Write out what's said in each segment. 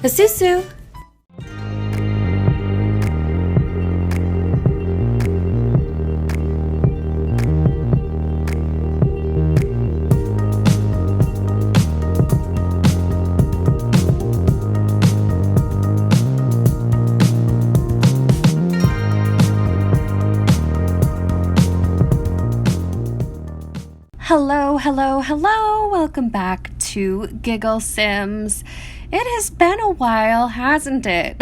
Asusu! Hello, hello, hello. Welcome back to Giggle Sims. It has been a while, hasn't it?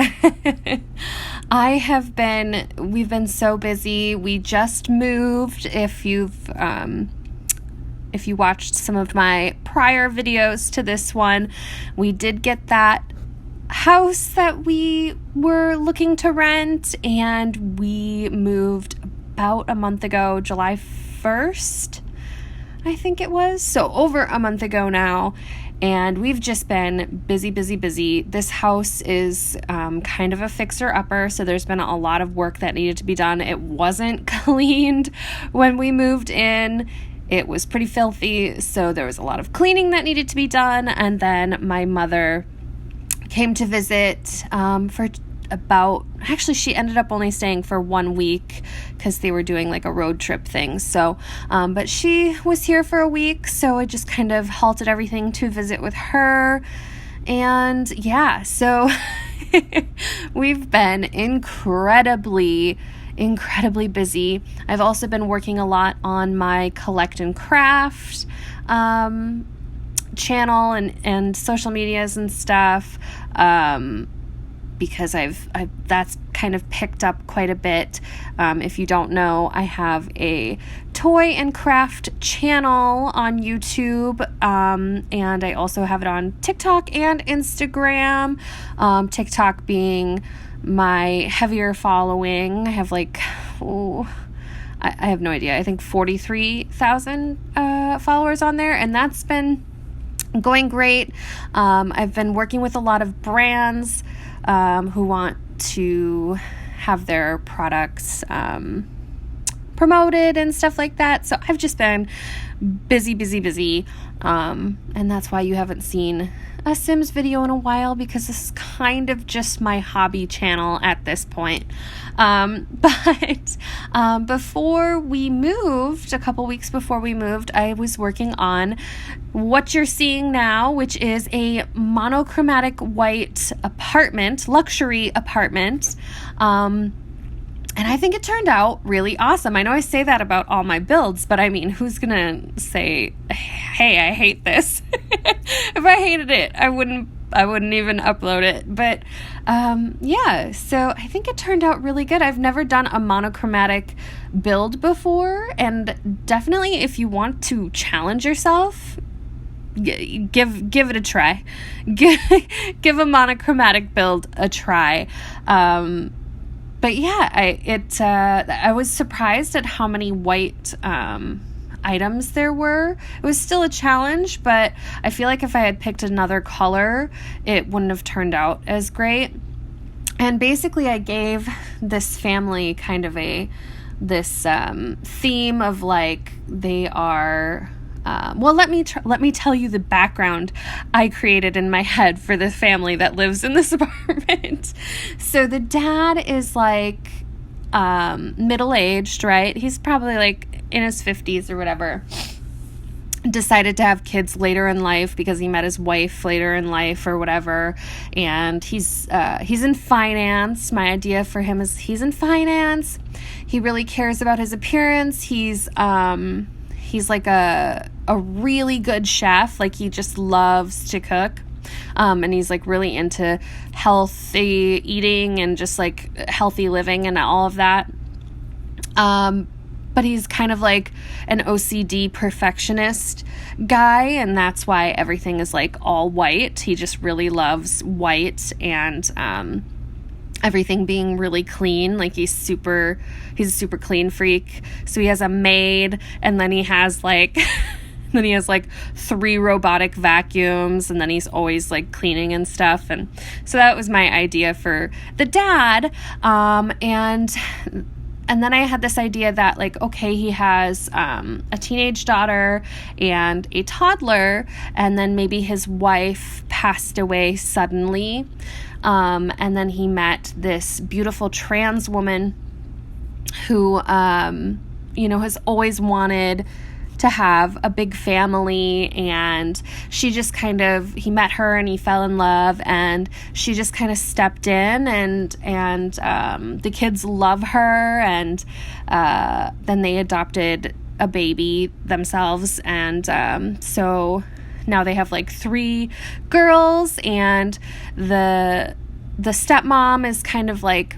We've been so busy. We just moved. If you watched some of my prior videos to this one, we did get that house that we were looking to rent, and we moved about a month ago, July 1st. I think it was. So over a month ago now, and we've just been busy. This house is kind of a fixer-upper, so there's been a lot of work that needed to be done. It wasn't cleaned when we moved in. It was pretty filthy, so there was a lot of cleaning that needed to be done, and then my mother came to visit she ended up only staying for 1 week because they were doing like a road trip thing. So, but she was here for a week, so I just kind of halted everything to visit with her. And yeah, so we've been incredibly busy. I've also been working a lot on my collect and craft channel and social medias and stuff. Because that's kind of picked up quite a bit. If you don't know, I have a toy and craft channel on YouTube, and I also have it on TikTok and Instagram. TikTok being my heavier following. I have I have no idea. I think 43,000 followers on there, and that's been going great. I've been working with a lot of brands who want to have their products promoted and stuff like that. So I've just been busy. And that's why you haven't seen a Sims video in a while, because this is kind of just my hobby channel at this point. But before we moved, a couple weeks before we moved, I was working on what you're seeing now, which is a monochromatic white apartment, luxury apartment. And I think it turned out really awesome. I know I say that about all my builds, but I mean, who's gonna say, hey, I hate this? If I hated it, I wouldn't even upload it. But yeah, so I think it turned out really good. I've never done a monochromatic build before, and definitely if you want to challenge yourself, give it a try. Give a monochromatic build a try. But yeah, I was surprised at how many white items there were. It was still a challenge, but I feel like if I had picked another color, it wouldn't have turned out as great. And basically, I gave this family kind of this theme of like they are. Well, let me tell you the background I created in my head for the family that lives in this apartment. So the dad is like middle-aged, right? He's probably like in his 50s or whatever. Decided to have kids later in life because he met his wife later in life or whatever. And he's in finance. My idea for him is he's in finance. He really cares about his appearance. He's like a really good chef. Like, he just loves to cook. And he's like really into healthy eating and just like healthy living and all of that. But he's kind of like an OCD perfectionist guy, and that's why everything is like all white. He just really loves white and everything being really clean. Like, he's a super clean freak. So he has a maid, and then he has like 3 robotic vacuums, and then he's always like cleaning and stuff. And so that was my idea for the dad. And then I had this idea that, like, okay, he has a teenage daughter and a toddler, and then maybe his wife passed away suddenly, and then he met this beautiful trans woman who, has always wanted to have a big family, and she just he met her and he fell in love, and she just kind of stepped in, and the kids love her, and then they adopted a baby themselves, and so now they have like 3 girls, and the stepmom is kind of like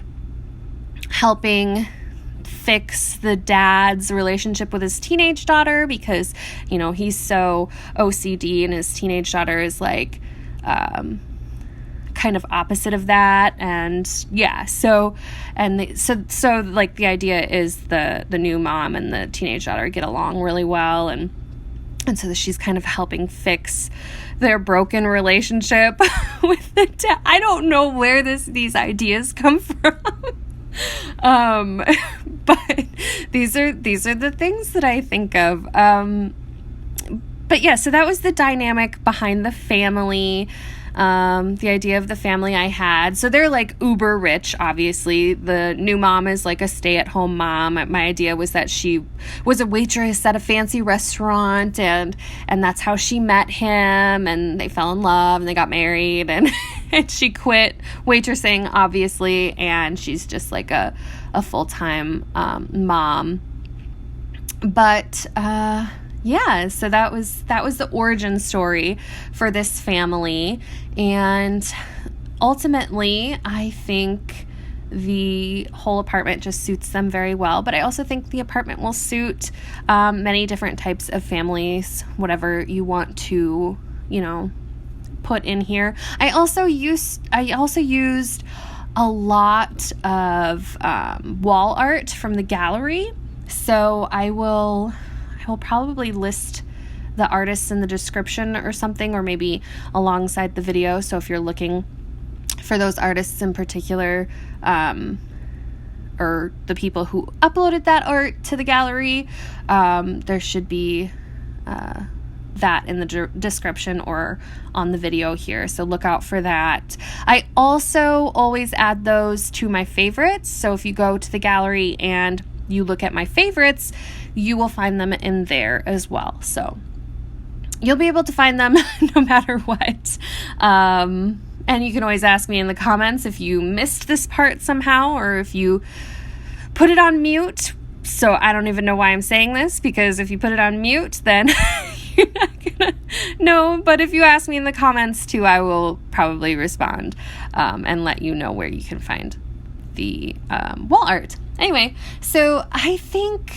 helping fix the dad's relationship with his teenage daughter, because he's so OCD, and his teenage daughter is like kind of opposite of that. And so like the idea is the new mom and the teenage daughter get along really well, and so she's kind of helping fix their broken relationship with the dad. I don't know where these ideas come from. But these are the things that I think of. But yeah, so that was the dynamic behind the family, the idea of the family I had. So they're like uber rich, obviously. The new mom is like a stay-at-home mom. My idea was that she was a waitress at a fancy restaurant, and that's how she met him, and they fell in love, and they got married, and she quit waitressing, obviously, and she's just like a full-time mom. But so that was the origin story for this family, and ultimately I think the whole apartment just suits them very well, but I also think the apartment will suit many different types of families, whatever you want to put in here. I also used a lot of wall art from the gallery, so I will probably list the artists in the description or something, or maybe alongside the video. So if you're looking for those artists in particular, or the people who uploaded that art to the gallery, there should be that in the description or on the video here, so look out for that. I also always add those to my favorites, so if you go to the gallery and you look at my favorites, you will find them in there as well, so you'll be able to find them no matter what. And you can always ask me in the comments if you missed this part somehow, or if you put it on mute. So I don't even know why I'm saying this, because if you put it on mute, then you're not gonna know. But if you ask me in the comments too, I will probably respond and let you know where you can find the wall art. Anyway, so I think,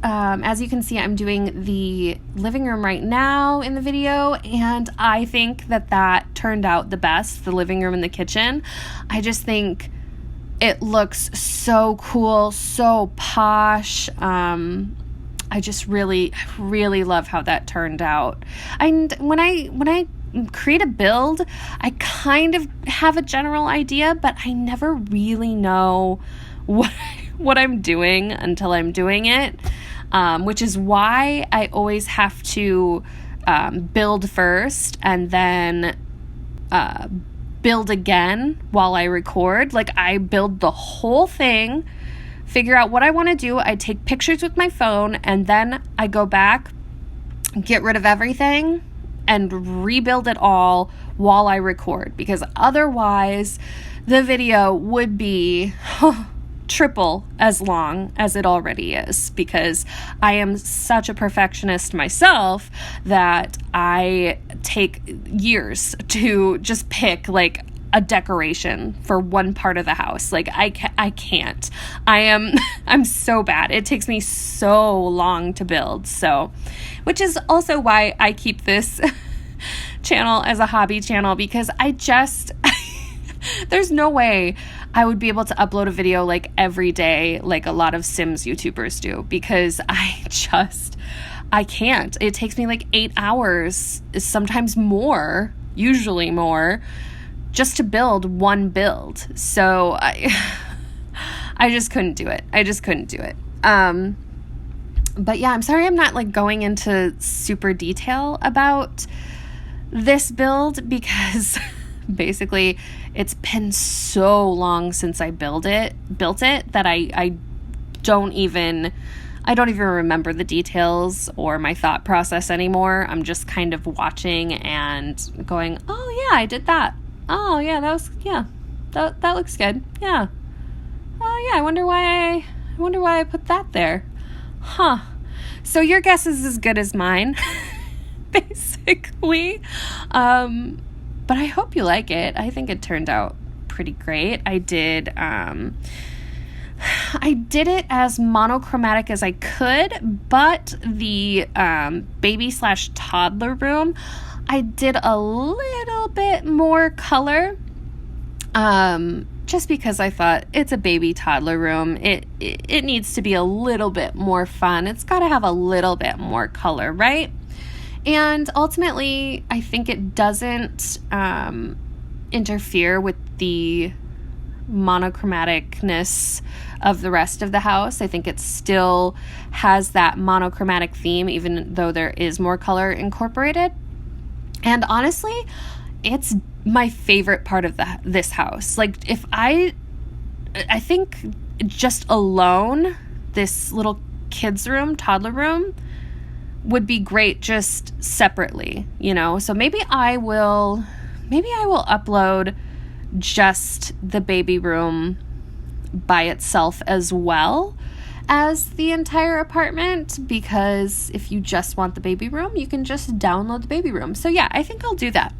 as you can see, I'm doing the living room right now in the video, and I think that turned out the best, the living room and the kitchen. I just think it looks so cool, so posh. I just really love how that turned out. And when I create a build, I kind of have a general idea, but I never really know what I'm doing until I'm doing it, which is why I always have to build first and then build again while I record. Like, I build the whole thing, figure out what I want to do, I take pictures with my phone, and then I go back, get rid of everything, and rebuild it all while I record, because otherwise the video would be triple as long as it already is, because I am such a perfectionist myself that I take years to just pick like a decoration for one part of the house. Like, I can't. I'm so bad. It takes me so long to build. So, which is also why I keep this channel as a hobby channel, because there's no way I would be able to upload a video like every day like a lot of Sims YouTubers do, because I can't. It takes me like 8 hours, sometimes more, usually more, just to build one build. So I just couldn't do it. But yeah, I'm sorry I'm not like going into super detail about this build because basically it's been so long since I built it that I don't even remember the details or my thought process anymore. I'm just kind of watching and going, oh yeah, I did that. Oh yeah, that looks good. Yeah. Oh yeah, I wonder why I put that there. Huh. So your guess is as good as mine, basically. But I hope you like it. I think it turned out pretty great. I did it as monochromatic as I could, but the baby/toddler room, I did a little bit more color. Just because I thought it's a baby toddler room. It needs to be a little bit more fun. It's got to have a little bit more color, right? And ultimately, I think it doesn't interfere with the monochromaticness of the rest of the house. I think it still has that monochromatic theme, even though there is more color incorporated. And honestly, it's my favorite part of this house. Like, I think just alone, this little kids room, toddler room, would be great just separately, you know? So maybe I will upload just the baby room by itself as well as the entire apartment, because if you just want the baby room, you can just download the baby room. So yeah, I think I'll do that.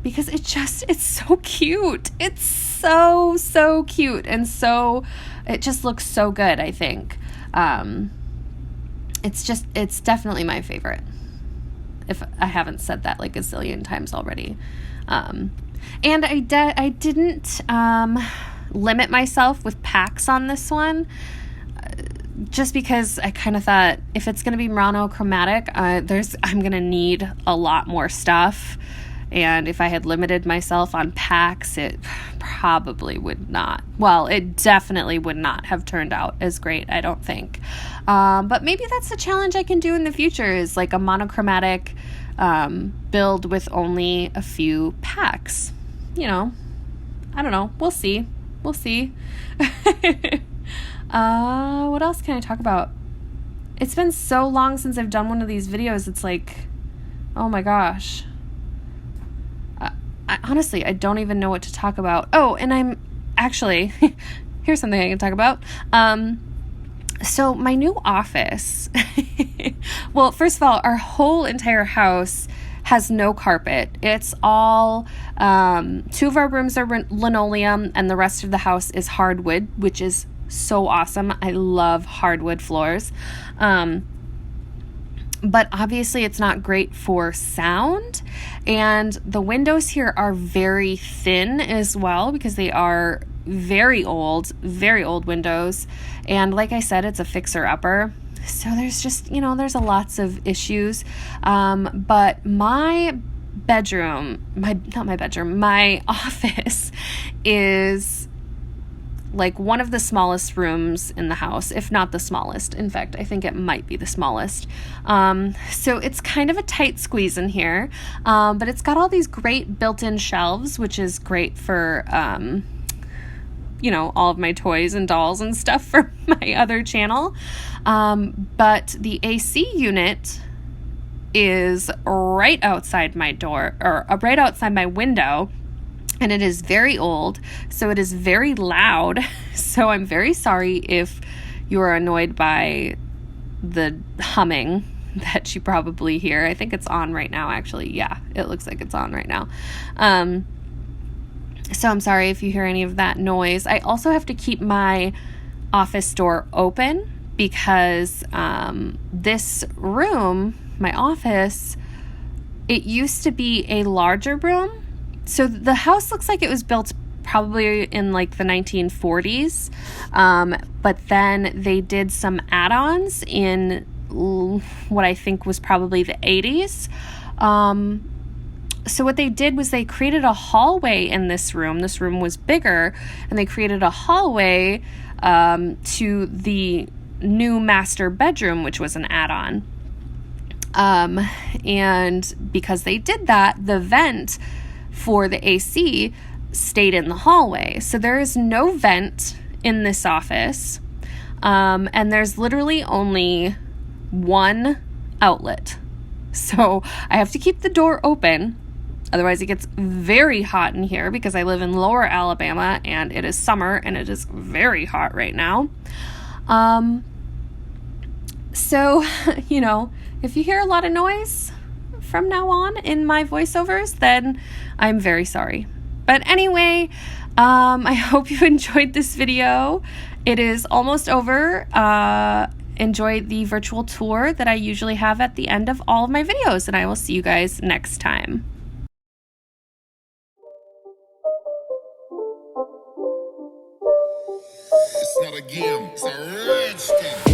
Because it's so cute. It's so cute. And it just looks so good, I think. It's definitely my favorite. If I haven't said that like a zillion times already. And I didn't, limit myself with packs on this one. Just because I kind of thought if it's going to be monochromatic, I'm going to need a lot more stuff. And if I had limited myself on packs, it probably would not. Well, it definitely would not have turned out as great, I don't think. But maybe that's a challenge I can do in the future, is like a monochromatic build with only a few packs. You know, I don't know. We'll see. What else can I talk about? It's been so long since I've done one of these videos. It's like, oh my gosh. Honestly, I don't even know what to talk about. Oh, and I'm actually, here's something I can talk about. So my new office, well, first of all, our whole entire house has no carpet. It's all, 2 of our rooms are linoleum and the rest of the house is hardwood, which is so awesome. I love hardwood floors. But obviously it's not great for sound, and the windows here are very thin as well because they are very old windows, and like I said, it's a fixer-upper, so there's just, there's lots of issues, but my office is like one of the smallest rooms in the house, if not the smallest. In fact, I think it might be the smallest. So it's kind of a tight squeeze in here, but it's got all these great built-in shelves, which is great for, all of my toys and dolls and stuff for my other channel. But the AC unit is right outside my door, or right outside my window. And it is very old, so it is very loud. So I'm very sorry if you're annoyed by the humming that you probably hear. I think it's on right now, actually. Yeah, it looks like it's on right now. So I'm sorry if you hear any of that noise. I also have to keep my office door open because this room, my office, it used to be a larger room. So the house looks like it was built probably in like the 1940s, but then they did some add-ons in what I think was probably the 80s. So what they did was they created a hallway in this room. This room was bigger, and they created a hallway to the new master bedroom, which was an add-on. And because they did that, the vent for the AC stayed in the hallway. So there is no vent in this office, and there's literally only one outlet. So I have to keep the door open. Otherwise, it gets very hot in here because I live in Lower Alabama and it is summer and it is very hot right now. So, you know, if you hear a lot of noise from now on in my voiceovers, then I'm very sorry. But anyway, I hope you enjoyed this video. It is almost over. Enjoy the virtual tour that I usually have at the end of all of my videos, and I will see you guys next time. It's not a game, it's a rich thing.